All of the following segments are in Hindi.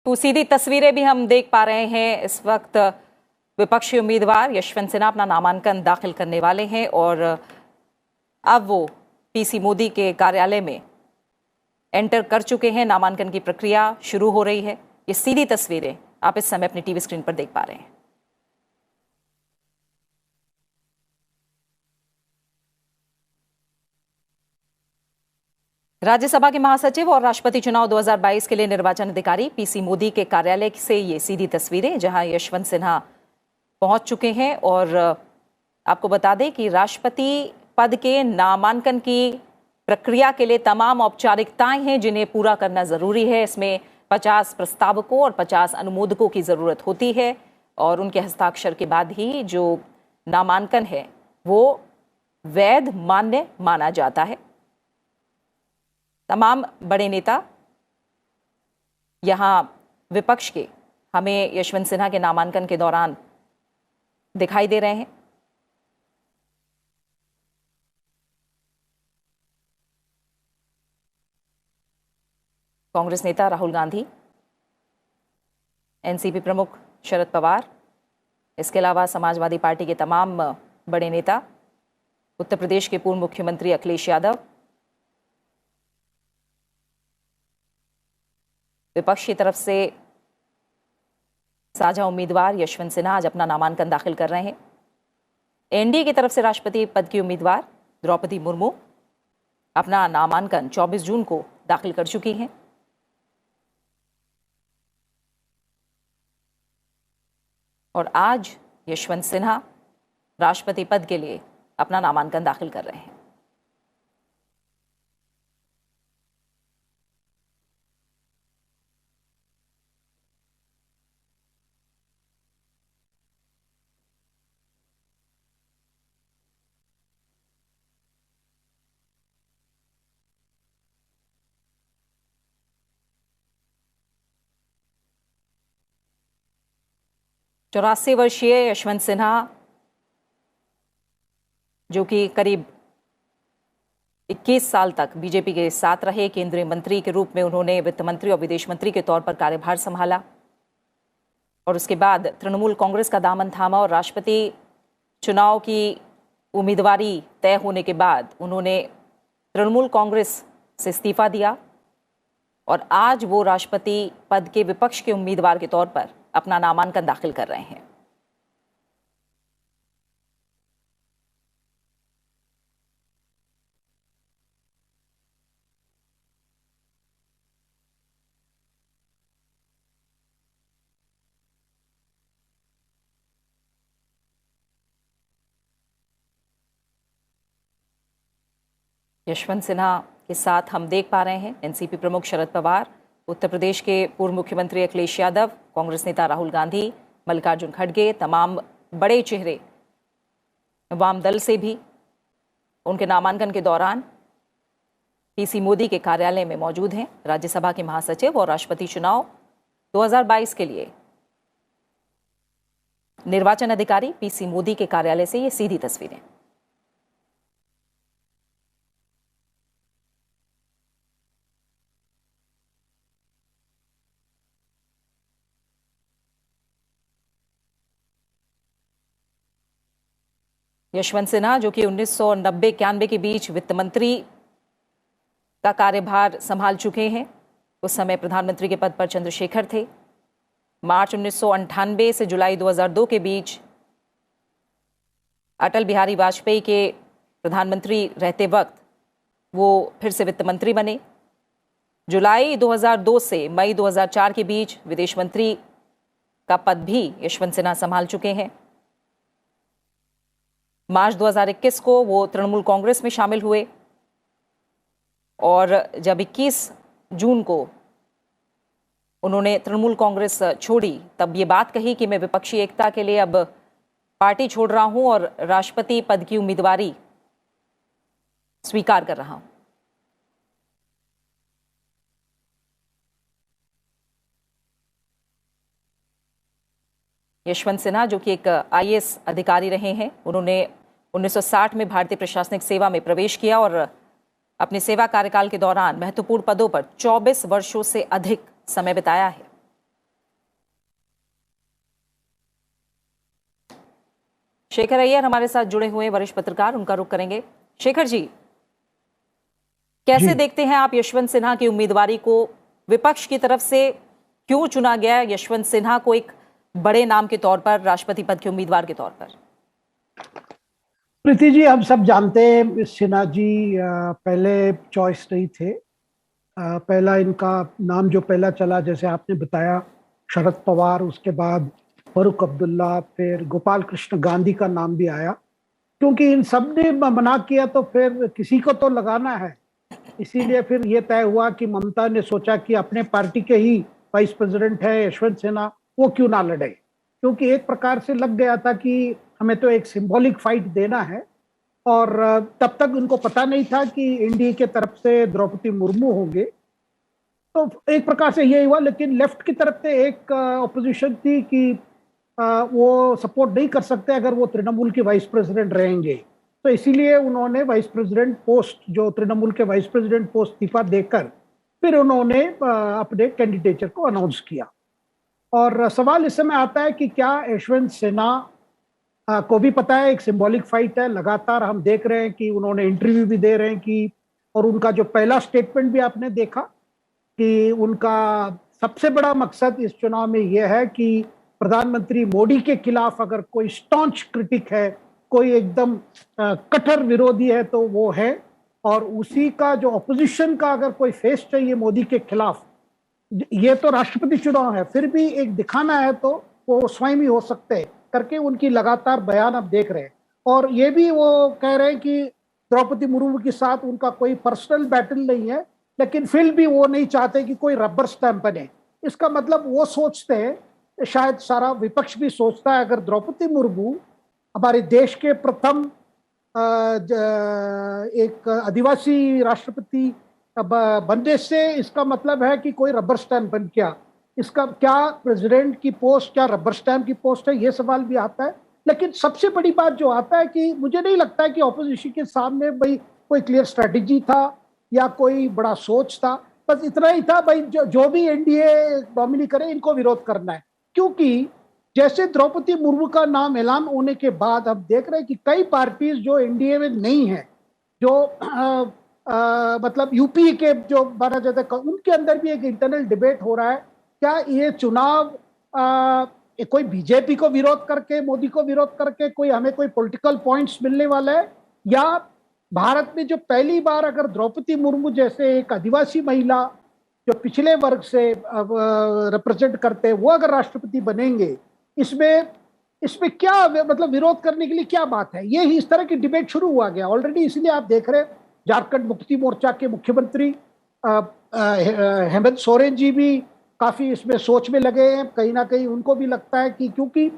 तो सीधी तस्वीरें भी हम देख पा रहे हैं। इस वक्त विपक्षी उम्मीदवार यशवंत सिन्हा अपना नामांकन दाखिल करने वाले हैं और अब वो पीसी मोदी के कार्यालय में एंटर कर चुके हैं। नामांकन की प्रक्रिया शुरू हो रही है। ये सीधी तस्वीरें आप इस समय अपनी टीवी स्क्रीन पर देख पा रहे हैं। राज्यसभा के महासचिव और राष्ट्रपति चुनाव 2022 के लिए निर्वाचन अधिकारी पीसी मोदी के कार्यालय से ये सीधी तस्वीरें, जहां यशवंत सिन्हा पहुंच चुके हैं। और आपको बता दें कि राष्ट्रपति पद के नामांकन की प्रक्रिया के लिए तमाम औपचारिकताएं हैं जिन्हें पूरा करना जरूरी है। इसमें 50 प्रस्तावकों और 50 अनुमोदकों की जरूरत होती है और उनके हस्ताक्षर के बाद ही जो नामांकन है वो वैध मान्य माना जाता है। तमाम बड़े नेता यहां विपक्ष के हमें यशवंत सिन्हा के नामांकन के दौरान दिखाई दे रहे हैं। कांग्रेस नेता राहुल गांधी, एनसीपी प्रमुख शरद पवार, इसके अलावा समाजवादी पार्टी के तमाम बड़े नेता, उत्तर प्रदेश के पूर्व मुख्यमंत्री अखिलेश यादव, विपक्ष की तरफ से साझा उम्मीदवार यशवंत सिन्हा आज अपना नामांकन दाखिल कर रहे हैं। एनडीए की तरफ से राष्ट्रपति पद की उम्मीदवार द्रौपदी मुर्मू अपना नामांकन 24 जून को दाखिल कर चुकी हैं। और आज यशवंत सिन्हा राष्ट्रपति पद के लिए अपना नामांकन दाखिल कर रहे हैं। चौरासी वर्षीय यशवंत सिन्हा, जो कि करीब 21 साल तक बीजेपी के साथ रहे, केंद्रीय मंत्री के रूप में उन्होंने वित्त मंत्री और विदेश मंत्री के तौर पर कार्यभार संभाला और उसके बाद तृणमूल कांग्रेस का दामन थामा और राष्ट्रपति चुनाव की उम्मीदवारी तय होने के बाद उन्होंने तृणमूल कांग्रेस से इस्तीफा दिया और आज वो राष्ट्रपति पद के विपक्ष के उम्मीदवार के तौर पर अपना नामांकन दाखिल कर रहे हैं। यशवंत सिन्हा के साथ हम देख पा रहे हैं एनसीपी प्रमुख शरद पवार, उत्तर प्रदेश के पूर्व मुख्यमंत्री अखिलेश यादव, कांग्रेस नेता राहुल गांधी, मल्लिकार्जुन खड़गे, तमाम बड़े चेहरे वाम दल से भी उनके नामांकन के दौरान पीसी मोदी के कार्यालय में मौजूद हैं। राज्यसभा के महासचिव और राष्ट्रपति चुनाव 2022 के लिए निर्वाचन अधिकारी पीसी मोदी के कार्यालय से ये सीधी तस्वीरें। यशवंत सिन्हा, जो कि 1990-91 के बीच वित्त मंत्री का कार्यभार संभाल चुके हैं, उस समय प्रधानमंत्री के पद पर चंद्रशेखर थे। मार्च 1998 से जुलाई 2002 के बीच अटल बिहारी वाजपेयी के प्रधानमंत्री रहते वक्त वो फिर से वित्त मंत्री बने। जुलाई 2002 से मई 2004 के बीच विदेश मंत्री का पद भी यशवंत सिन्हा संभाल चुके हैं। मार्च 2021 को वो तृणमूल कांग्रेस में शामिल हुए और जब 21 जून को उन्होंने तृणमूल कांग्रेस छोड़ी, तब ये बात कही कि मैं विपक्षी एकता के लिए अब पार्टी छोड़ रहा हूं और राष्ट्रपति पद की उम्मीदवारी स्वीकार कर रहा हूं। यशवंत सिन्हा, जो कि एक आईएएस अधिकारी रहे हैं, उन्होंने 1960 में भारतीय प्रशासनिक सेवा में प्रवेश किया और अपने सेवा कार्यकाल के दौरान महत्वपूर्ण पदों पर 24 वर्षों से अधिक समय बिताया है। शेखर अय्यर हमारे साथ जुड़े हुए वरिष्ठ पत्रकार, उनका रुख करेंगे। शेखर जी, कैसे देखते हैं आप यशवंत सिन्हा की उम्मीदवारी को? विपक्ष की तरफ से क्यों चुना गया यशवंत सिन्हा को एक बड़े नाम के तौर पर, राष्ट्रपति पद के उम्मीदवार के तौर पर? प्रीति जी, हम सब जानते हैं सिन्हा जी पहले चॉइस नहीं थे। पहला इनका नाम जो पहला चला, जैसे आपने बताया, शरद पवार, उसके बाद फारूक अब्दुल्ला, फिर गोपाल कृष्ण गांधी का नाम भी आया। क्योंकि इन सब ने मना किया तो फिर किसी को तो लगाना है। इसीलिए फिर ये तय हुआ कि ममता ने सोचा कि अपने पार्टी के ही वाइस प्रेसिडेंट है यशवंत सिन्हा, वो क्यों ना लड़े। क्योंकि एक प्रकार से लग गया था कि हमें तो एक सिंबॉलिक फाइट देना है। और तब तक उनको पता नहीं था कि एनडीए के तरफ से द्रौपदी मुर्मू होंगे। तो एक प्रकार से ये हुआ। लेकिन लेफ्ट की तरफ से एक ऑपोजिशन थी कि वो सपोर्ट नहीं कर सकते अगर वो तृणमूल के वाइस प्रेसिडेंट रहेंगे। तो इसीलिए उन्होंने वाइस प्रेसिडेंट पोस्ट, जो तृणमूल के वाइस प्रेसिडेंट पोस्ट इस्तीफा देकर फिर उन्होंने अपने कैंडिडेचर को अनाउंस किया। और सवाल इस समय आता है कि क्या यशवंत सिन्हा को भी पता है एक सिंबॉलिक फाइट है। लगातार हम देख रहे हैं कि उन्होंने इंटरव्यू भी दे रहे हैं कि, और उनका जो पहला स्टेटमेंट भी आपने देखा कि उनका सबसे बड़ा मकसद इस चुनाव में यह है कि प्रधानमंत्री मोदी के खिलाफ अगर कोई स्टॉन्च क्रिटिक है, कोई एकदम कट्टर विरोधी है, तो वो है। और उसी का जो ऑपोजिशन का अगर कोई फेस चाहिए मोदी के खिलाफ, ये तो राष्ट्रपति चुनाव है, फिर भी एक दिखाना है तो वो स्वयं ही हो सकते हैं करके उनकी लगातार बयान आप देख रहे हैं। और ये भी वो कह रहे हैं कि द्रौपदी मुर्मू के साथ उनका कोई पर्सनल बैटल नहीं है, लेकिन फिर भी वो नहीं चाहते कि कोई रबर स्टैंप बने। इसका मतलब वो सोचते हैं, शायद सारा विपक्ष भी सोचता है, अगर द्रौपदी मुर्मू हमारे देश के प्रथम एक आदिवासी राष्ट्रपति बनने से, इसका मतलब है कि कोई रबर स्टैंप बन गया। इसका क्या प्रेसिडेंट की पोस्ट क्या रबर स्टैंप की पोस्ट है, ये सवाल भी आता है। लेकिन सबसे बड़ी बात जो आता है कि मुझे नहीं लगता है कि ऑपोजिशन के सामने भाई कोई क्लियर स्ट्रेटेजी था या कोई बड़ा सोच था। बस इतना ही था भाई, जो भी एनडीए नॉमिनी करे इनको विरोध करना है। क्योंकि जैसे द्रौपदी मुर्मू का नाम ऐलान होने के बाद अब देख रहे हैं कि कई पार्टीज जो एनडीए में नहीं है, जो मतलब यूपी के जो माना जाता है, उनके अंदर भी एक इंटरनल डिबेट हो रहा है। क्या ये चुनाव कोई बीजेपी को विरोध करके, मोदी को विरोध करके कोई हमें कोई पॉलिटिकल पॉइंट्स मिलने वाला है, या भारत में जो पहली बार अगर द्रौपदी मुर्मू जैसे एक आदिवासी महिला जो पिछले वर्ग से रिप्रेजेंट करते हैं, वो अगर राष्ट्रपति बनेंगे, इसमें क्या मतलब विरोध करने के लिए क्या बात है। ये ही इस तरह की डिबेट शुरू हुआ गया ऑलरेडी। इसलिए आप देख रहे हैं झारखंड मुक्ति मोर्चा के मुख्यमंत्री हेमंत सोरेन जी भी काफी इसमें सोच में लगे हैं। कहीं ना कहीं उनको भी लगता है कि, क्योंकि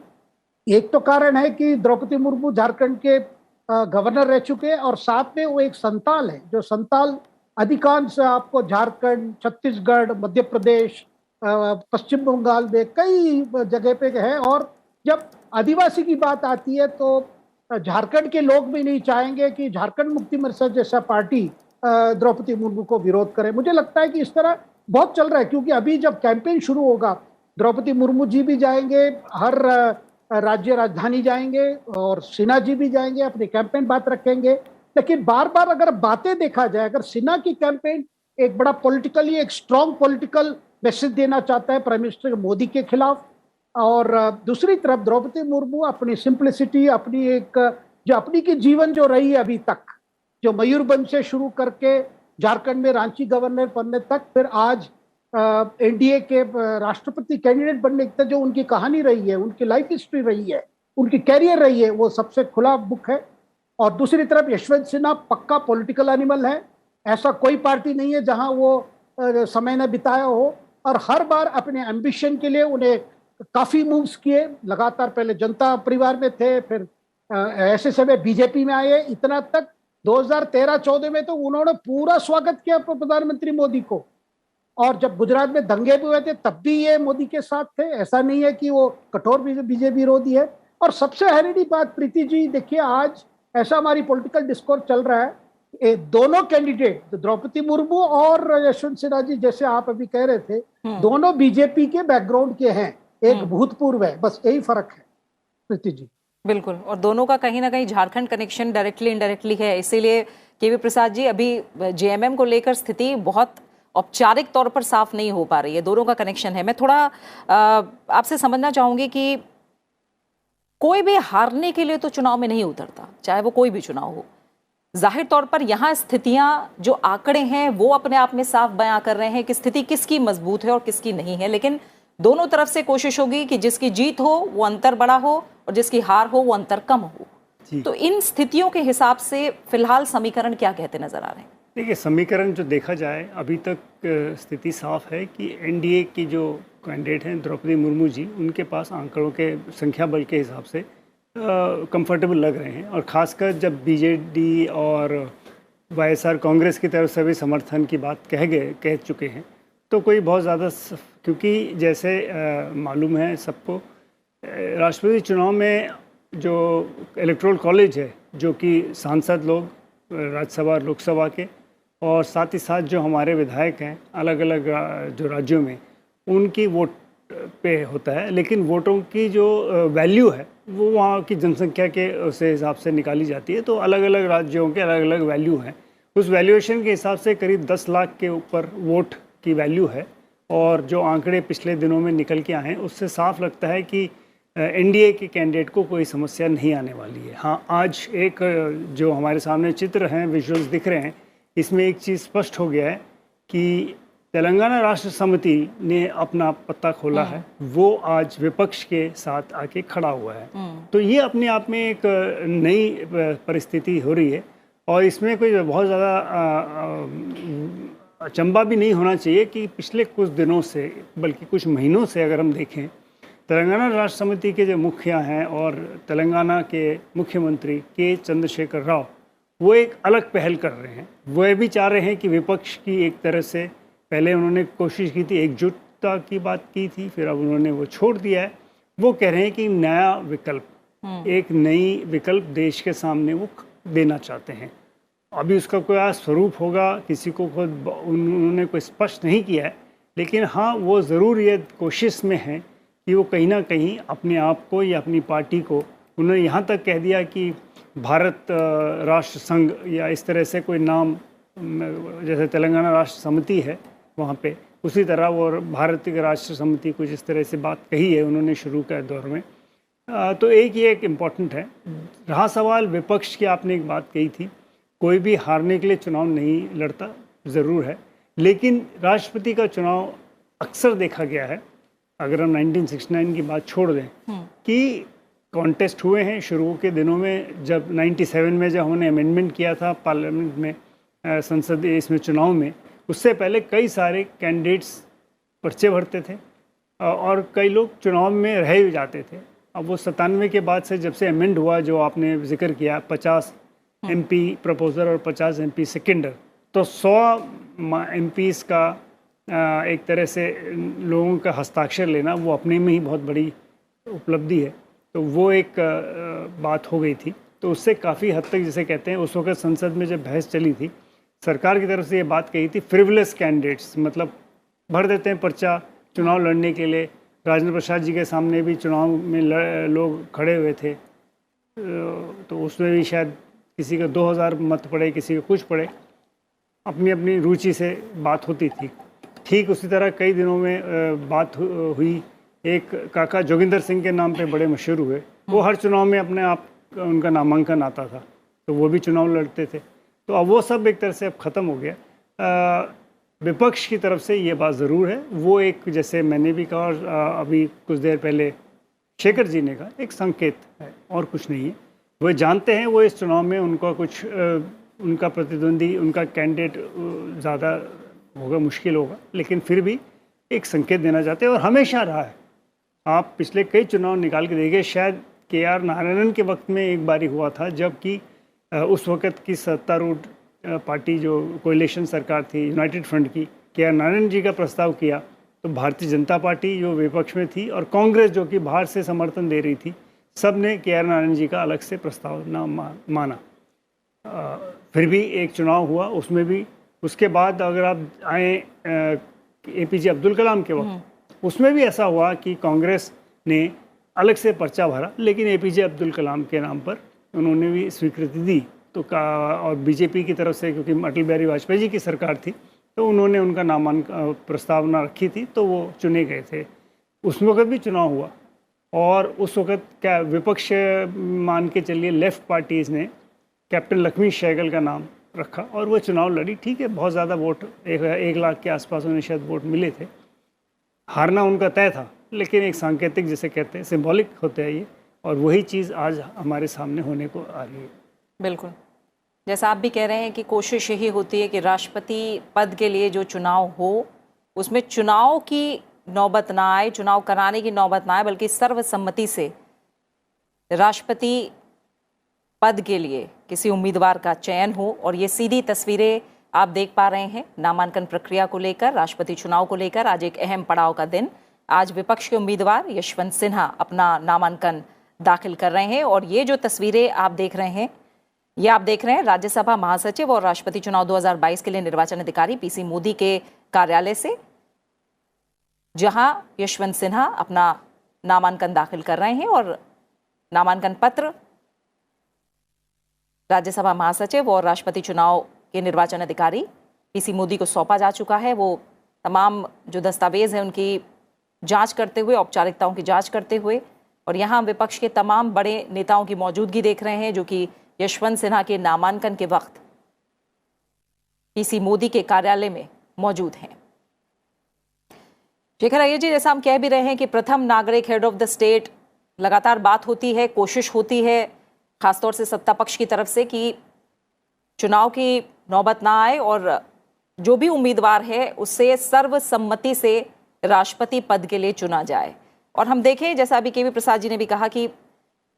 एक तो कारण है कि द्रौपदी मुर्मू झारखंड के गवर्नर रह चुके हैं, और साथ में वो एक संताल है, जो संताल अधिकांश आपको झारखंड, छत्तीसगढ़, मध्य प्रदेश, पश्चिम बंगाल में कई जगह पे है। और जब आदिवासी की बात आती है तो झारखंड के लोग भी नहीं चाहेंगे कि झारखंड मुक्ति मोर्चा जैसा पार्टी द्रौपदी मुर्मू को विरोध करे। मुझे लगता है कि इस तरह बहुत चल रहा है, क्योंकि अभी जब कैंपेन शुरू होगा, द्रौपदी मुर्मू जी भी जाएंगे, हर राज्य राजधानी जाएंगे, और सिन्हा जी भी जाएंगे, अपने कैंपेन बात रखेंगे। लेकिन बार बार अगर बातें देखा जाए, अगर सिन्हा की कैंपेन एक बड़ा पॉलिटिकली, एक स्ट्रॉन्ग पॉलिटिकल मैसेज देना चाहता है प्राइम मिनिस्टर मोदी के खिलाफ, और दूसरी तरफ द्रौपदी मुर्मू अपनी सिंप्लिसिटी, अपनी एक जो अपनी की जीवन जो रही है अभी तक, जो मयूरभंज से शुरू करके झारखंड में रांची गवर्नर बनने तक, फिर आज एनडीए के राष्ट्रपति कैंडिडेट बनने तक जो उनकी कहानी रही है, उनकी लाइफ हिस्ट्री रही है, उनकी कैरियर रही है, वो सबसे खुला बुक है। और दूसरी तरफ यशवंत सिन्हा पक्का पॉलिटिकल एनिमल है। ऐसा कोई पार्टी नहीं है जहां वो समय न बिताया हो, और हर बार अपने एम्बिशन के लिए उन्हें काफी मूव्स किए लगातार। पहले जनता परिवार में थे, फिर ऐसे समय बीजेपी में आए, इतना तक 2013-14 में तो उन्होंने पूरा स्वागत किया प्रधानमंत्री मोदी को। और जब गुजरात में दंगे भी हुए थे तब भी ये मोदी के साथ थे। ऐसा नहीं है कि वो कठोर बीजेपी विरोधी है। और सबसे हैरानी बात प्रीति जी, देखिए आज ऐसा हमारी पॉलिटिकल डिस्कोर्स चल रहा है, दोनों कैंडिडेट द्रौपदी मुर्मू और यशवंत सिन्हा जी, जैसे आप अभी कह रहे थे, दोनों बीजेपी के बैकग्राउंड के हैं, एक भूतपूर्व है, बस यही फर्क है प्रीति जी। बिल्कुल, और दोनों का कहीं ना कहीं झारखंड कनेक्शन डायरेक्टली इनडायरेक्टली है, इसीलिए केवी प्रसाद जी अभी जेएमएम को लेकर स्थिति बहुत औपचारिक तौर पर साफ नहीं हो पा रही है। दोनों का कनेक्शन है। मैं थोड़ा आपसे समझना चाहूंगी कि कोई भी हारने के लिए तो चुनाव में नहीं उतरता, चाहे वो कोई भी चुनाव हो। जाहिर तौर पर यहाँ स्थितियां, जो आंकड़े हैं वो अपने आप में साफ बयां कर रहे हैं कि स्थिति किसकी मजबूत है और किसकी नहीं है, लेकिन दोनों तरफ से कोशिश होगी कि जिसकी जीत हो वो अंतर बड़ा हो और जिसकी हार हो वो अंतर कम हो। तो इन स्थितियों के हिसाब से फिलहाल समीकरण क्या कहते नजर आ रहे हैं? देखिए, समीकरण जो देखा जाए अभी तक स्थिति साफ है कि एनडीए की जो कैंडिडेट हैं द्रौपदी मुर्मू जी, उनके पास आंकड़ों के संख्या बल के हिसाब से कंफर्टेबल लग रहे हैं। और ख़ासकर जब बीजेडी और वाईएसआर कांग्रेस की तरफ से भी समर्थन की बात कह चुके हैं, तो कोई बहुत ज़्यादा, क्योंकि जैसे मालूम है सबको, राष्ट्रपति चुनाव में जो इलेक्टोरल कॉलेज है, जो कि सांसद लोग राज्यसभा और लोकसभा के, और साथ ही साथ जो हमारे विधायक हैं अलग अलग जो राज्यों में, उनकी वोट पे होता है। लेकिन वोटों की जो वैल्यू है वो वहाँ की जनसंख्या के उस हिसाब से निकाली जाती है। तो अलग अलग राज्यों के अलग अलग वैल्यू हैं। उस वैल्यूएशन के हिसाब से करीब 10 लाख के ऊपर वोट की वैल्यू है। और जो आंकड़े पिछले दिनों में निकल के आए हैं उससे साफ लगता है कि एनडीए के कैंडिडेट को कोई समस्या नहीं आने वाली है। हाँ, आज एक जो हमारे सामने चित्र हैं, विजुअल्स दिख रहे हैं, इसमें एक चीज़ स्पष्ट हो गया है कि तेलंगाना राष्ट्र समिति ने अपना पत्ता खोला है। वो आज विपक्ष के साथ आके खड़ा हुआ है। तो ये अपने आप में एक नई परिस्थिति हो रही है और इसमें कोई बहुत ज़्यादा अचंभा भी नहीं होना चाहिए कि पिछले कुछ दिनों से, बल्कि कुछ महीनों से अगर हम देखें, तेलंगाना राष्ट्र समिति के जो मुखिया हैं और तेलंगाना के मुख्यमंत्री के चंद्रशेखर राव, वो एक अलग पहल कर रहे हैं। वो भी चाह रहे हैं कि विपक्ष की एक तरह से, पहले उन्होंने कोशिश की थी, एकजुटता की बात की थी, फिर अब उन्होंने वो छोड़ दिया है। वो कह रहे हैं कि नया विकल्प, एक नई विकल्प देश के सामने वो देना चाहते हैं। अभी उसका कोई स्वरूप होगा, किसी को खुद उन्होंने कोई स्पष्ट नहीं किया है, लेकिन हाँ, वो ज़रूर ये कोशिश में है कि वो कहीं ना कहीं अपने आप को या अपनी पार्टी को, उन्होंने यहाँ तक कह दिया कि भारत राष्ट्र संघ या इस तरह से कोई नाम, जैसे तेलंगाना राष्ट्र समिति है वहाँ पे, उसी तरह वो भारतीय राष्ट्र समिति कुछ इस तरह से बात कही है उन्होंने शुरू के दौर में। तो ये एक इम्पॉर्टेंट है। रहा सवाल विपक्ष की, आपने एक बात कही थी, कोई भी हारने के लिए चुनाव नहीं लड़ता, ज़रूर है, लेकिन राष्ट्रपति का चुनाव अक्सर देखा गया है, अगर हम 1969 की बात छोड़ दें, कि कॉन्टेस्ट हुए हैं शुरू के दिनों में। जब 97 में जब हमने अमेंडमेंट किया था पार्लियामेंट में, संसद इसमें चुनाव में, उससे पहले कई सारे कैंडिडेट्स पर्चे भरते थे और कई लोग चुनाव में रह भी जाते थे। अब वो 97 के बाद से जब से अमेंड हुआ, जो आपने जिक्र किया, 50 MP प्रपोजर और 50 MP सेकेंडर, तो 100 MPs का एक तरह से लोगों का हस्ताक्षर लेना, वो अपने में ही बहुत बड़ी उपलब्धि है। तो वो एक बात हो गई थी। तो उससे काफ़ी हद तक, जिसे कहते हैं, उस वक्त संसद में जब बहस चली थी, सरकार की तरफ से ये बात कही थी, फ्रिवलेस कैंडिडेट्स, मतलब भर देते हैं पर्चा चुनाव लड़ने के लिए। राजेंद्र प्रसाद जी के सामने भी चुनाव में लोग खड़े हुए थे, तो उसमें भी शायद किसी का 2000 मत पड़े, किसी का कुछ पड़े, अपनी अपनी रुचि से बात होती थी। ठीक उसी तरह कई दिनों में बात हुई, एक काका जोगिंदर सिंह के नाम पे बड़े मशहूर हुए, वो हर चुनाव में अपने आप उनका नामांकन आता था, तो वो भी चुनाव लड़ते थे। तो अब वो सब एक तरह से अब ख़त्म हो गया। विपक्ष की तरफ से ये बात ज़रूर है, वो एक, जैसे मैंने भी कहा और अभी कुछ देर पहले शेखर जी ने कहा, एक संकेत है और कुछ नहीं है। वो जानते हैं वो इस चुनाव में उनका कुछ, उनका प्रतिद्वंदी, उनका कैंडिडेट ज़्यादा होगा, मुश्किल होगा, लेकिन फिर भी एक संकेत देना चाहते हैं। और हमेशा रहा है, आप पिछले कई चुनाव निकाल के देखिए, शायद KR नारायणन के वक्त में एक बारी हुआ था, जबकि उस वक़्त की सत्तारूढ़ पार्टी जो कोalition सरकार थी यूनाइटेड फ्रंट की, KR नारायणन जी का प्रस्ताव किया, तो भारतीय जनता पार्टी जो विपक्ष में थी और कांग्रेस जो कि बाहर से समर्थन दे रही थी, सब ने KR नारायणन जी का अलग से प्रस्ताव ना माना। फिर भी एक चुनाव हुआ, उसमें भी, उसके बाद अगर आप आए APJ अब्दुल कलाम के वक्त, उसमें भी ऐसा हुआ कि कांग्रेस ने अलग से पर्चा भरा, लेकिन एपीजे अब्दुल कलाम के नाम पर उन्होंने भी स्वीकृति दी। तो और बीजेपी की तरफ से, क्योंकि अटल बिहारी वाजपेयी जी की सरकार थी, तो उन्होंने उनका नामांकन प्रस्तावना रखी थी, तो वो चुने गए थे। उस वक्त भी चुनाव हुआ और उस वक्त क्या विपक्ष मान के चलिए लेफ्ट पार्टीज़ ने कैप्टन लक्ष्मी सहगल का नाम रखा और वो चुनाव लड़ी। ठीक है, बहुत ज़्यादा वोट, 1 लाख के आसपास उन्हें शायद वोट मिले थे। हारना उनका तय था, लेकिन एक सांकेतिक जिसे कहते हैं, सिंबॉलिक होता है ये, और वही चीज़ आज हमारे सामने होने को आ रही है। बिल्कुल, जैसा आप भी कह रहे हैं कि कोशिश यही होती है कि राष्ट्रपति पद के लिए जो चुनाव हो उसमें चुनाव की नौबत ना आए, चुनाव कराने की नौबत ना आए, बल्कि सर्वसम्मति से राष्ट्रपति पद के लिए किसी उम्मीदवार का चयन हो। और ये सीधी तस्वीरें आप देख पा रहे हैं नामांकन प्रक्रिया को लेकर, राष्ट्रपति चुनाव को लेकर। आज एक अहम पड़ाव का दिन। आज विपक्ष के उम्मीदवार यशवंत सिन्हा अपना नामांकन दाखिल कर रहे हैं और ये जो तस्वीरें आप देख रहे हैं, ये आप देख रहे हैं राज्यसभा महासचिव और राष्ट्रपति चुनाव 2022 के लिए निर्वाचन अधिकारी पीसी मोदी के कार्यालय से, जहां यशवंत सिन्हा अपना नामांकन दाखिल कर रहे हैं और नामांकन पत्र राज्यसभा महासचिव और राष्ट्रपति चुनाव के निर्वाचन अधिकारी पीसी मोदी को सौंपा जा चुका है। वो तमाम जो दस्तावेज हैं उनकी जांच करते हुए, औपचारिकताओं की जांच करते हुए, और यहाँ विपक्ष के तमाम बड़े नेताओं की मौजूदगी देख रहे हैं जो कि यशवंत सिन्हा के नामांकन के वक्त पीसी मोदी के कार्यालय में मौजूद हैं। शेखर अय्यर जी, जैसा हम कह भी रहे हैं कि प्रथम नागरिक हेड ऑफ द स्टेट, लगातार बात होती है, कोशिश होती है खासतौर से सत्ता पक्ष की तरफ से कि चुनाव की नौबत ना आए और जो भी उम्मीदवार है उससे सर्वसम्मति से राष्ट्रपति पद के लिए चुना जाए। और हम देखें, जैसा अभी केवी प्रसाद जी ने भी कहा कि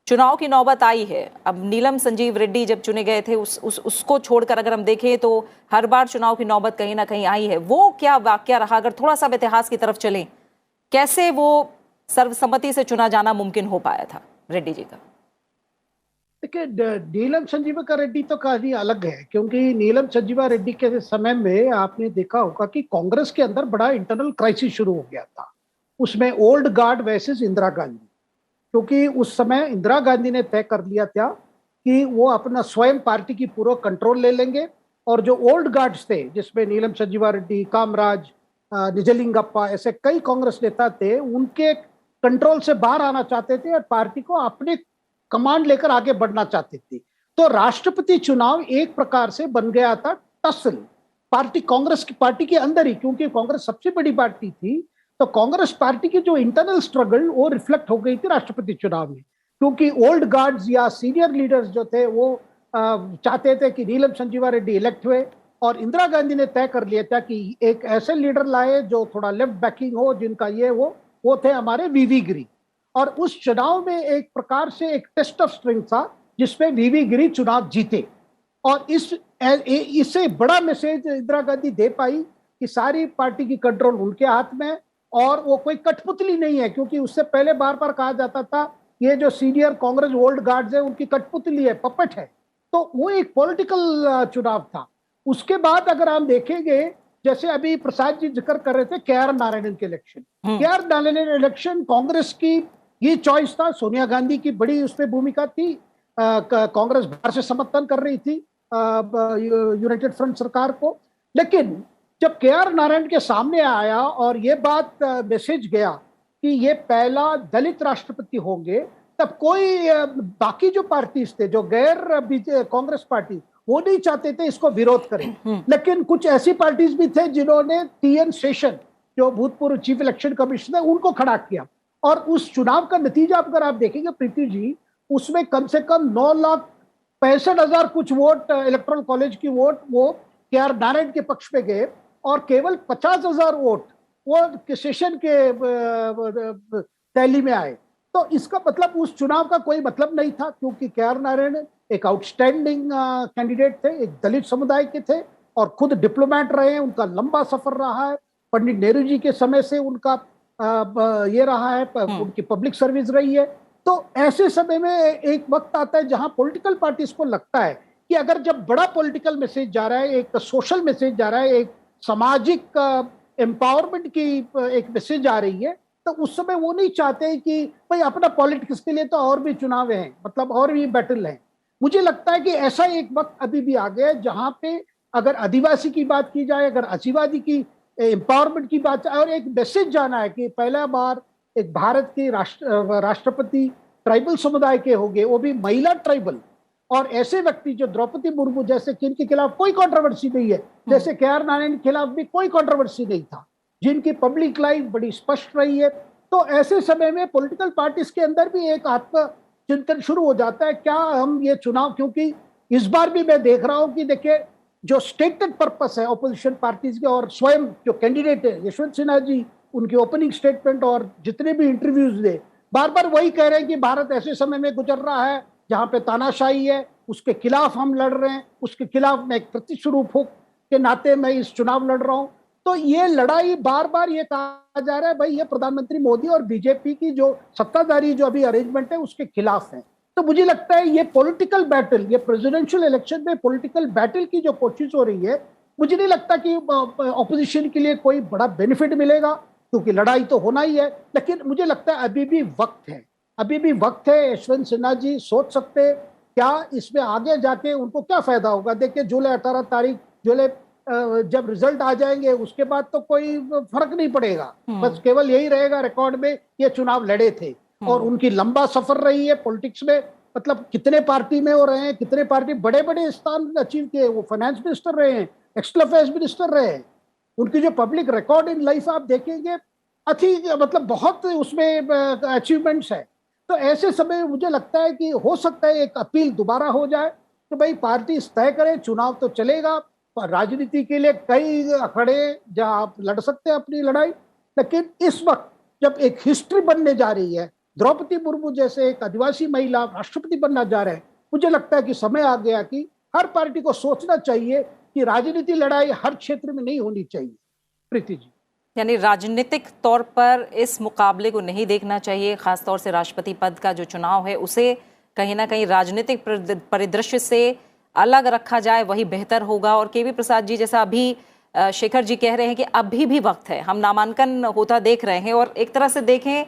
चुनाव की नौबत आई है। अब नीलम संजीव रेड्डी जब चुने गए थे उसको छोड़कर अगर हम देखें तो हर बार चुनाव की नौबत कहीं ना कहीं आई है। वो क्या वाकया रहा, अगर थोड़ा सा इतिहास की तरफ चलें, कैसे वो सर्वसम्मति से चुना जाना मुमकिन हो पाया था रेड्डी जी का? देखिए, नीलम संजीवा रेड्डी तो कहानी अलग है, क्योंकि नीलम संजीवा रेड्डी के समय में आपने देखा होगा कि कांग्रेस के अंदर बड़ा इंटरनल क्राइसिस शुरू हो गया था। उसमें old guard versus Indira Gandhi, क्योंकि उस समय इंदिरा गांधी ने तय कर लिया था कि वो अपना स्वयं पार्टी की पूरा कंट्रोल ले लेंगे, और जो ओल्ड गार्ड्स थे जिसमें नीलम संजीवा रेड्डी, कामराज, निजलिंगप्पा, ऐसे कई कांग्रेस नेता थे, उनके कंट्रोल से बाहर आना चाहते थे और पार्टी को अपने कमांड लेकर आगे बढ़ना चाहते थे। तो राष्ट्रपति चुनाव एक प्रकार से बन गया था टसल पार्टी, कांग्रेस की पार्टी के अंदर ही, क्योंकि कांग्रेस सबसे बड़ी पार्टी थी। तो कांग्रेस पार्टी की जो इंटरनल स्ट्रगल वो रिफ्लेक्ट हो गई थी राष्ट्रपति चुनाव में, क्योंकि ओल्ड गार्ड्स या सीनियर लीडर्स जो थे वो चाहते थे कि नीलम संजीवा रेड्डी इलेक्ट हुए, और इंदिरा गांधी ने तय कर लिया था कि एक ऐसे लीडर लाए जो थोड़ा लेफ्ट बैकिंग हो, जिनका ये वो थे हमारे वीवी गिरी। और उस चुनाव में एक प्रकार से एक टेस्ट ऑफ स्ट्रेंथ था जिसमें वीवी गिरी चुनाव जीते, और इससे बड़ा मैसेज इंदिरा गांधी दे पाई कि सारी पार्टी की कंट्रोल उनके हाथ में, और वो कोई कठपुतली नहीं है, क्योंकि उससे पहले बार बार कहा जाता था ये जो सीनियर कांग्रेस ओल्ड गार्ड्स है उनकी कठपुतली है, पपट है। तो वो एक पॉलिटिकल चुनाव था। उसके बाद अगर हम देखेंगे, जैसे अभी प्रसाद जी जिक्र कर रहे थे के.आर. नारायणन के election, KR. Narayanan election Congress की ये चॉइस था। सोनिया गांधी की बड़ी उसमें भूमिका थी, कांग्रेस बाहर से समर्थन कर रही थी यूनाइटेड फ्रंट सरकार को, लेकिन जब के.आर. नारायण के सामने आया और ये बात मैसेज गया कि ये पहला दलित राष्ट्रपति होंगे, तब कोई बाकी जो पार्टीज थे, जो गैर कांग्रेस पार्टी, वो नहीं चाहते थे इसको विरोध करें। लेकिन कुछ ऐसी पार्टीज भी थे जिन्होंने टी.एन. शेषन, जो भूतपूर्व चीफ इलेक्शन कमिश्नर है, उनको खड़ा किया। और उस चुनाव का नतीजा अगर आप देखेंगे प्रीति जी, उसमें कम से कम 9,65,000 कुछ वोट, इलेक्टोरल कॉलेज की वोट वो के.आर. नारायण के पक्ष में गए, और केवल 50,000 वोट वो सेशन के तैली में आए। तो इसका मतलब उस चुनाव का कोई मतलब नहीं था, क्योंकि के.आर. नारायण एक आउटस्टैंडिंग कैंडिडेट थे, एक दलित समुदाय के थे, और खुद डिप्लोमेट रहे हैं, उनका लंबा सफर रहा है, पंडित नेहरू जी के समय से उनका ये रहा है, उनकी पब्लिक सर्विस रही है। तो ऐसे समय में एक वक्त आता है जहां पॉलिटिकल पार्टीज को लगता है कि अगर जब बड़ा पॉलिटिकल मैसेज जा रहा है, एक सोशल मैसेज जा रहा है, एक सामाजिक एम्पावरमेंट की एक मैसेज आ रही है, तो उस समय वो नहीं चाहते कि भाई अपना पॉलिटिक्स के लिए तो और भी चुनाव हैं, मतलब और भी बैटल हैं। मुझे लगता है कि ऐसा एक वक्त अभी भी आ गया है जहां पे अगर आदिवासी की बात की जाए, अगर आदिवासी की एम्पावरमेंट की बात, और एक मैसेज जाना है कि पहला बार एक भारत के राष्ट्रपति ट्राइबल समुदाय के हो गए, वो भी महिला ट्राइबल, और ऐसे व्यक्ति जो द्रौपदी मुर्मू जैसे, जिनके खिलाफ कोई कंट्रोवर्सी नहीं है, जैसे के.आर. नारायण के खिलाफ भी कोई कंट्रोवर्सी नहीं था, जिनकी पब्लिक लाइफ बड़ी स्पष्ट रही है। तो ऐसे समय में पॉलिटिकल पार्टीज के अंदर भी एक आत्म चिंतन शुरू हो जाता है, क्या हम ये चुनाव, क्योंकि इस बार भी मैं देख रहा हूं कि देखिए जो स्टेटेड पर्पस है ऑपोजिशन पार्टीज के, और स्वयं जो कैंडिडेट है यशवंत सिन्हा जी, उनके ओपनिंग स्टेटमेंट और जितने भी इंटरव्यूज दे, बार बार वही कह रहे हैं कि भारत ऐसे समय में गुजर रहा है जहां पे तानाशाही है, उसके खिलाफ हम लड़ रहे हैं, उसके खिलाफ मैं एक प्रतिस्वरूप के नाते मैं इस चुनाव लड़ रहा हूं। तो ये लड़ाई बार बार ये कहा जा रहा है भाई ये प्रधानमंत्री मोदी और बीजेपी की जो सत्ताधारी जो अभी अरेंजमेंट है उसके खिलाफ है। तो मुझे लगता है ये पॉलिटिकल बैटल, ये प्रेसिडेंशियल इलेक्शन में पॉलिटिकल बैटल की जो कोशिश हो रही है, मुझे नहीं लगता कि ऑपोजिशन के लिए कोई बड़ा बेनिफिट मिलेगा, क्योंकि लड़ाई तो होना ही है। लेकिन मुझे लगता है अभी भी वक्त है, अभी भी वक्त है। यशवंत सिन्हा जी सोच सकते हैं क्या इसमें आगे जाके उनको क्या फायदा होगा। देखिए जुलाई 18 तारीख, जुलाई जब रिजल्ट आ जाएंगे उसके बाद तो कोई फर्क नहीं पड़ेगा, बस केवल यही रहेगा रिकॉर्ड में ये चुनाव लड़े थे। और उनकी लंबा सफर रही है पॉलिटिक्स में, मतलब कितने पार्टी में हो रहे हैं, कितने पार्टी बड़े बड़े स्थान अचीव किए, वो फाइनेंस मिनिस्टर रहे हैं, एक्सटर्नल अफेयर्स मिनिस्टर रहे हैं। उनकी जो पब्लिक रिकॉर्ड इन लाइफ आप देखेंगे अच्छी, मतलब बहुत उसमें अचीवमेंट्स है। तो ऐसे समय मुझे लगता है कि हो सकता है एक अपील दोबारा हो जाए कि भाई पार्टी तय करे, चुनाव तो चलेगा, राजनीति के लिए कई अखड़े जहां आप लड़ सकते हैं अपनी लड़ाई, लेकिन इस वक्त जब एक हिस्ट्री बनने जा रही है, द्रौपदी मुर्मू जैसे एक आदिवासी महिला राष्ट्रपति बनना जा रहे हैं, मुझे लगता है कि समय आ गया कि हर पार्टी को सोचना चाहिए कि राजनीति लड़ाई हर क्षेत्र में नहीं होनी चाहिए। प्रीति जी, यानी राजनीतिक तौर पर इस मुकाबले को नहीं देखना चाहिए, खासतौर से राष्ट्रपति पद का जो चुनाव है उसे कहीं ना कहीं राजनीतिक परिदृश्य से अलग रखा जाए, वही बेहतर होगा। और के.वी. प्रसाद जी, जैसा अभी शेखर जी कह रहे हैं कि अभी भी वक्त है, हम नामांकन होता देख रहे हैं, और एक तरह से देखें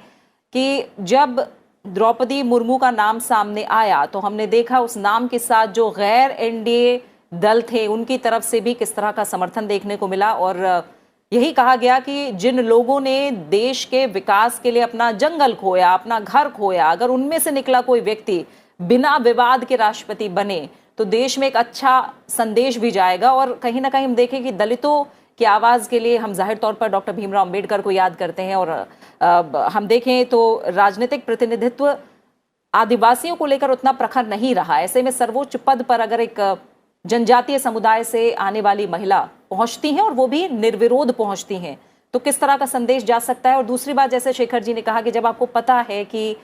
कि जब द्रौपदी मुर्मू का नाम सामने आया तो हमने देखा उस नाम के साथ जो गैर एनडीए दल थे उनकी तरफ से भी किस तरह का समर्थन देखने को मिला। और यही कहा गया कि जिन लोगों ने देश के विकास के लिए अपना जंगल खोया, अपना घर खोया, अगर उनमें से निकला कोई व्यक्ति बिना विवाद के राष्ट्रपति बने तो देश में एक अच्छा संदेश भी जाएगा। और कहीं ना कहीं हम देखें कि दलितों की आवाज़ के लिए हम जाहिर तौर पर डॉक्टर भीमराव अंबेडकर को याद करते हैं, और हम देखें तो राजनीतिक प्रतिनिधित्व आदिवासियों को लेकर उतना प्रखर नहीं रहा। ऐसे में सर्वोच्च पद पर अगर एक जनजातीय समुदाय से आने वाली महिला पहुंचती हैं और वो भी निर्विरोध पहुंचती हैं, तो किस तरह का संदेश जा सकता है। और दूसरी बात, जैसे शेखर जी ने कहा कि जब आपको पता है कि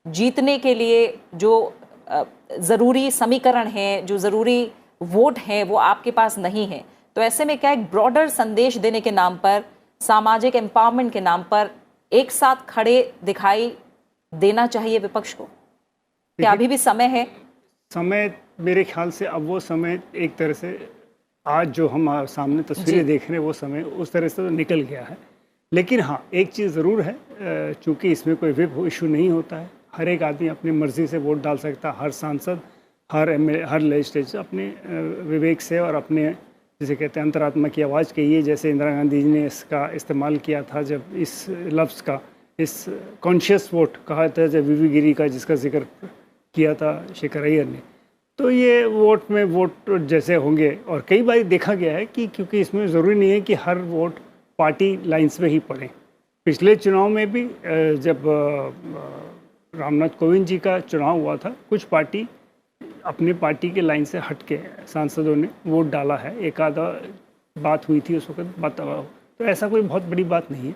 जीतने के लिए जो ज़रूरी समीकरण है, जो ज़रूरी वोट हैं वो आपके पास नहीं है, तो ऐसे में क्या एक ब्रॉडर संदेश देने के नाम पर, सामाजिक एम्पावरमेंट के नाम पर एक साथ खड़े दिखाई देना चाहिए विपक्ष को? क्या अभी भी समय है? समय मेरे ख्याल से अब वो समय एक तरह से आज जो हम सामने तस्वीरें देख रहे हैं वो समय उस तरह से तो निकल गया है। लेकिन हाँ, एक चीज़ ज़रूर है, चूँकि इसमें कोई विप इशू नहीं होता है, हर एक आदमी अपनी मर्ज़ी से वोट डाल सकता, हर सांसद, हर एमएलए, हर लेजिस्लेचर अपने विवेक से और अपने जिसे कहते हैं अंतरात्मा की आवाज़ कहिए, जैसे इंदिरा गांधी जी ने इसका इस्तेमाल किया था जब इस लफ्ज़ का, इस कॉन्शियस वोट कहा था जब वीवी गिरी का जिसका जिक्र किया था शेखर अय्यर ने। तो ये वोट में वोट जैसे होंगे, और कई बार देखा गया है कि क्योंकि इसमें ज़रूरी नहीं है कि हर वोट पार्टी लाइंस में ही पड़े। पिछले चुनाव में भी जब रामनाथ कोविंद जी का चुनाव हुआ था, कुछ पार्टी अपने पार्टी के लाइन से हट के सांसदों ने वोट डाला है, एक आधा बात हुई थी उस वक्त बात, तो ऐसा कोई बहुत बड़ी बात नहीं है।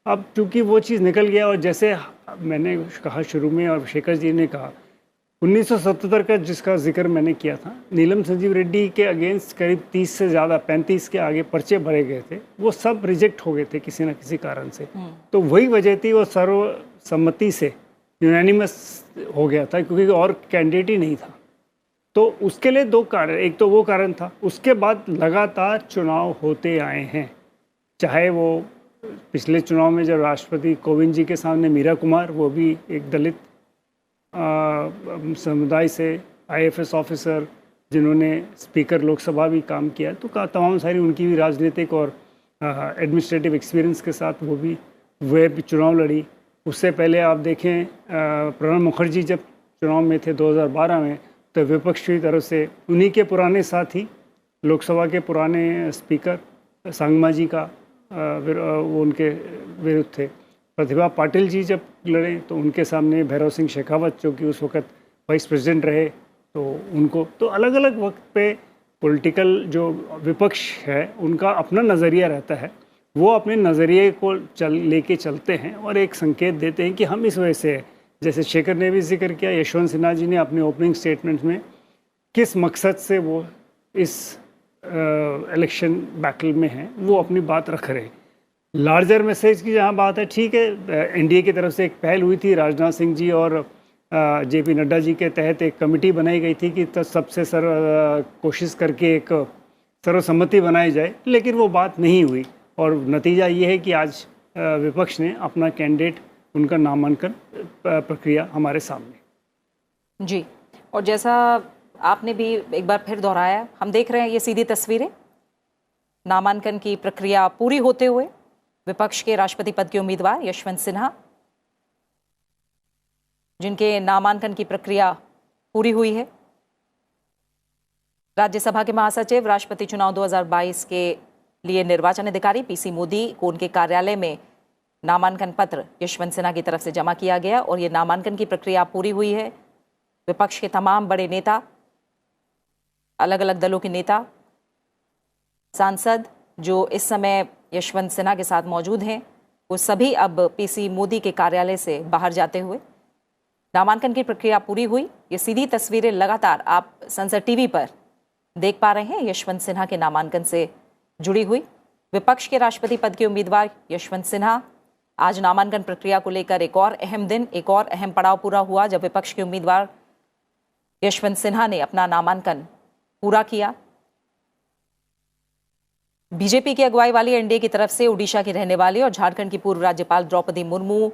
अब चूँकि वो चीज़ निकल गया, और जैसे मैंने कहा शुरू में और शेखर जी ने कहा, 1977 का जिसका जिक्र मैंने किया था, नीलम संजीव रेड्डी के अगेंस्ट करीब 30 से ज़्यादा 35 के आगे पर्चे भरे गए थे, वो सब रिजेक्ट हो गए थे किसी न किसी कारण से। तो वही वजह थी, वो सर्वसम्मति से यूनानिमस हो गया था क्योंकि और कैंडिडेट ही नहीं था। तो उसके लिए दो कारण, एक तो वो कारण था, उसके बाद लगातार चुनाव होते आए हैं, चाहे वो पिछले चुनाव में जब राष्ट्रपति कोविंद जी के सामने मीरा कुमार, वो भी एक दलित समुदाय से आईएफएस ऑफिसर जिन्होंने स्पीकर लोकसभा भी काम किया, तो तमाम सारी उनकी भी राजनीतिक और एडमिनिस्ट्रेटिव एक्सपीरियंस के साथ वो भी चुनाव लड़ी। उससे पहले आप देखें प्रणब मुखर्जी जब चुनाव में थे 2012 में, तो विपक्ष की तरफ से उन्हीं के पुराने साथी लोकसभा के पुराने स्पीकर संगमा जी का वो उनके विरुद्ध थे। प्रतिभा पाटिल जी जब लड़े तो उनके सामने भैरव सिंह शेखावत जो कि उस वक़्त वाइस प्रेसिडेंट रहे, तो उनको तो अलग अलग वक्त पे पॉलिटिकल जो विपक्ष है उनका अपना नज़रिया रहता है, वो अपने नज़रिए को लेके चलते हैं और एक संकेत देते हैं कि हम इस वजह से, जैसे शेखर ने भी जिक्र किया, यशवंत सिन्हा जी ने अपने ओपनिंग स्टेटमेंट में किस मकसद से वो इस इलेक्शन बैटल में हैं वो अपनी बात रख रहे हैं। लार्जर मैसेज की जहाँ बात है, ठीक है, एनडीए की तरफ से एक पहल हुई थी, राजनाथ सिंह जी और जेपी नड्डा जी के तहत एक कमेटी बनाई गई थी कि सबसे कोशिश करके एक सर्वसम्मति बनाई जाए, लेकिन वो बात नहीं हुई और नतीजा ये है कि आज विपक्ष ने अपना कैंडिडेट, उनका नामांकन प्रक्रिया हमारे सामने। जी, और जैसा आपने भी एक बार फिर दोहराया, हम देख रहे हैं ये सीधी तस्वीरें नामांकन की प्रक्रिया पूरी होते हुए विपक्ष के राष्ट्रपति पद के उम्मीदवार यशवंत सिन्हा, जिनके नामांकन की प्रक्रिया पूरी हुई है। राज्यसभा के महासचिव, राष्ट्रपति चुनाव 2022 के लिए निर्वाचन अधिकारी पीसी मोदी को उनके कार्यालय में नामांकन पत्र यशवंत सिन्हा की तरफ से जमा किया गया और ये नामांकन की प्रक्रिया पूरी हुई है। विपक्ष के तमाम बड़े नेता, अलग अलग दलों के नेता, सांसद जो इस समय यशवंत सिन्हा के साथ मौजूद हैं, वो सभी अब पीसी मोदी के कार्यालय से बाहर जाते हुए नामांकन की प्रक्रिया पूरी हुई। ये सीधी तस्वीरें लगातार आप संसद टीवी पर देख पा रहे हैं यशवंत सिन्हा के नामांकन से जुड़ी हुई। विपक्ष के राष्ट्रपति पद के उम्मीदवार यशवंत सिन्हा, आज नामांकन प्रक्रिया को लेकर एक और अहम दिन, एक और अहम पड़ाव पूरा हुआ जब विपक्ष के उम्मीदवार यशवंत सिन्हा ने अपना नामांकन पूरा किया। बीजेपी की अगुवाई वाली एनडीए की तरफ से उड़ीसा की रहने वाली और झारखंड की पूर्व राज्यपाल द्रौपदी मुर्मू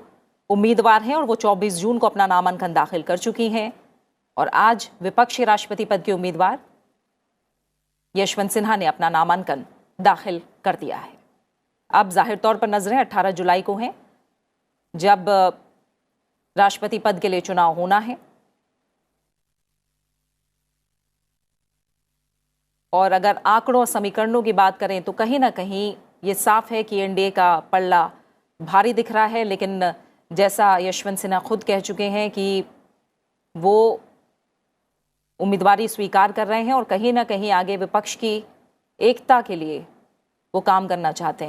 उम्मीदवार हैं और वो 24 जून को अपना नामांकन दाखिल कर चुकी हैं और आज विपक्ष के राष्ट्रपति पद के उम्मीदवार यशवंत सिन्हा ने अपना नामांकन दाखिल कर दिया है। अब जाहिर तौर पर नजरें 18 जुलाई को हैं, जब राष्ट्रपति पद के लिए चुनाव होना है। और अगर आंकड़ों और समीकरणों की बात करें तो कहीं ना कहीं ये साफ है कि एनडीए का पल्ला भारी दिख रहा है, लेकिन जैसा यशवंत सिन्हा खुद कह चुके हैं कि वो उम्मीदवारी स्वीकार कर रहे हैं और कहीं ना कहीं आगे विपक्ष की एकता के लिए वो काम करना चाहते हैं।